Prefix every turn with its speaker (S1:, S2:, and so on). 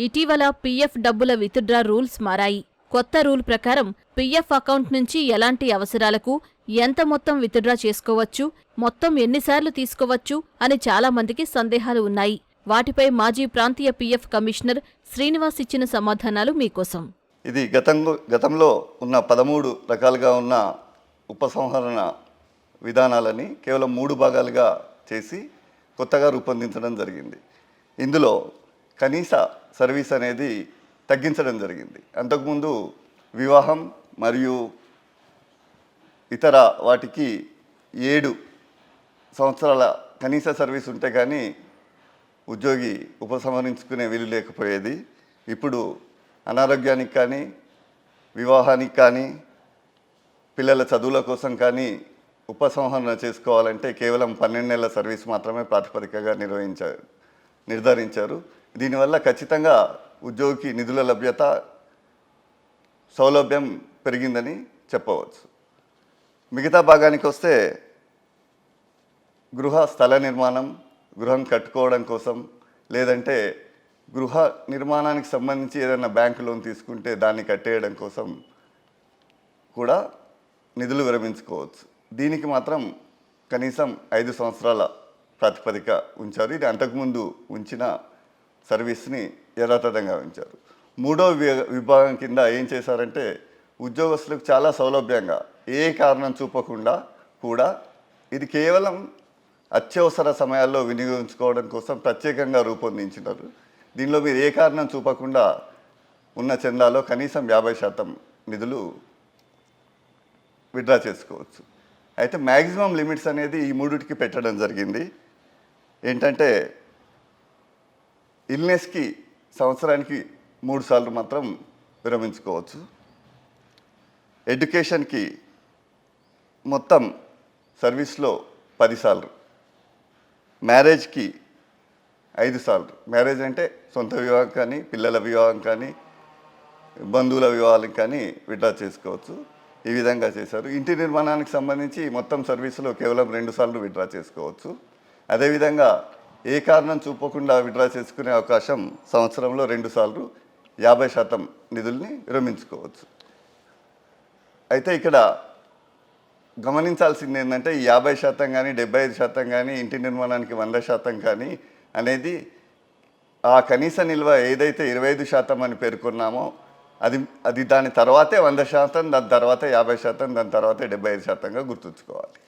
S1: ఇటీవల పీఎఫ్ డబ్బుల withdraw rules మారాయి. కొత్త రూల్ ప్రకారం పీఎఫ్ అకౌంట్ నుంచి ఎలాంటి అవసరాలకు ఎంత మొత్తం విత్డ్రా చేసుకోవచ్చు, మొత్తం ఎన్నిసార్లు తీసుకోవచ్చు అని చాలా మందికి సందేహాలు ఉన్నాయి. వాటిపై మాజీ ప్రాంతీయ పీఎఫ్ కమిషనర్ శ్రీనివాస్ ఇచ్చిన సమాధానాలు మీకోసం.
S2: ఇది గతంలో ఉన్న 13 రకాలుగా ఉన్న ఉపసంహరణ విధానాలని కేవలం 3 భాగాలుగా చేసి కొత్తగా రూపొందించడం జరిగింది. ఇందులో కనీస సర్వీస్ అనేది తగ్గించడం జరిగింది. అంతకుముందు వివాహం మరియు ఇతర వాటికి 7 సంవత్సరాల కనీస సర్వీస్ ఉంటే కానీ ఉద్యోగి ఉపసంహరించుకునే వీలు లేకపోయేది. ఇప్పుడు అనారోగ్యానికి కానీ, వివాహానికి కానీ, పిల్లల చదువుల కోసం కానీ ఉపసంహరణ చేసుకోవాలంటే కేవలం 12 నెలల సర్వీస్ మాత్రమే ప్రాతిపదికగా నిర్ధారించారు. దీనివల్ల ఖచ్చితంగా ఉద్యోగికి నిధుల లభ్యత, సౌలభ్యం పెరిగిందని చెప్పవచ్చు. మిగతా భాగానికి వస్తే స్థల నిర్మాణం, గృహం కట్టుకోవడం కోసం, లేదంటే గృహ నిర్మాణానికి సంబంధించి ఏదైనా బ్యాంకు లోన్ తీసుకుంటే దాన్ని కట్టేయడం కోసం కూడా నిధులు విరమించుకోవచ్చు. దీనికి మాత్రం కనీసం 5 సంవత్సరాల ప్రాతిపదిక ఉంచారు. ఇది అంతకుముందు ఉంచిన సర్వీస్ని యథాతథంగా ఉంచారు. 3వ విభాగం కింద ఏం చేశారంటే ఉద్యోగస్తులకు చాలా సౌలభ్యంగా ఏ కారణం చూపకుండా కూడా ఇది కేవలం అత్యవసర సమయాల్లో వినియోగించుకోవడం కోసం ప్రత్యేకంగా రూపొందించినారు. దీనిలో మీరు ఏ కారణం చూపకుండా ఉన్న చందాలో కనీసం 50% నిధులు విత్డ్రా చేసుకోవచ్చు. అయితే మ్యాక్సిమం లిమిట్స్ అనేది ఈ 3టికి పెట్టడం జరిగింది. ఏంటంటే ఇల్నెస్కి సంవత్సరానికి 3 సార్లు మాత్రం విరమించుకోవచ్చు. ఎడ్యుకేషన్కి మొత్తం సర్వీస్లో 10 సార్లు, మ్యారేజ్కి 5 సార్లు. మ్యారేజ్ అంటే సొంత వివాహం కానీ, పిల్లల వివాహం కానీ, బంధువుల వివాహాలకు కానీ విత్డ్రా చేసుకోవచ్చు. ఈ విధంగా చేశారు. ఇంటి నిర్మాణానికి సంబంధించి మొత్తం సర్వీసులో కేవలం 2 సార్లు విత్డ్రా చేసుకోవచ్చు. అదేవిధంగా ఏ కారణం చూపకుండా విత్డ్రా చేసుకునే అవకాశం సంవత్సరంలో 2 సార్లు 50% నిధుల్ని విరమించుకోవచ్చు. అయితే ఇక్కడ గమనించాల్సింది ఏంటంటే ఈ 50% కానీ, 75% కానీ, ఇంటి నిర్మాణానికి 100% కానీ అనేది ఆ కనీస నిల్వ ఏదైతే 25% అని పేర్కొన్నామో అది దాని తర్వాతే 100%, దాని తర్వాత 50%, దాని తర్వాత 75%గా గుర్తుంచుకోవాలి.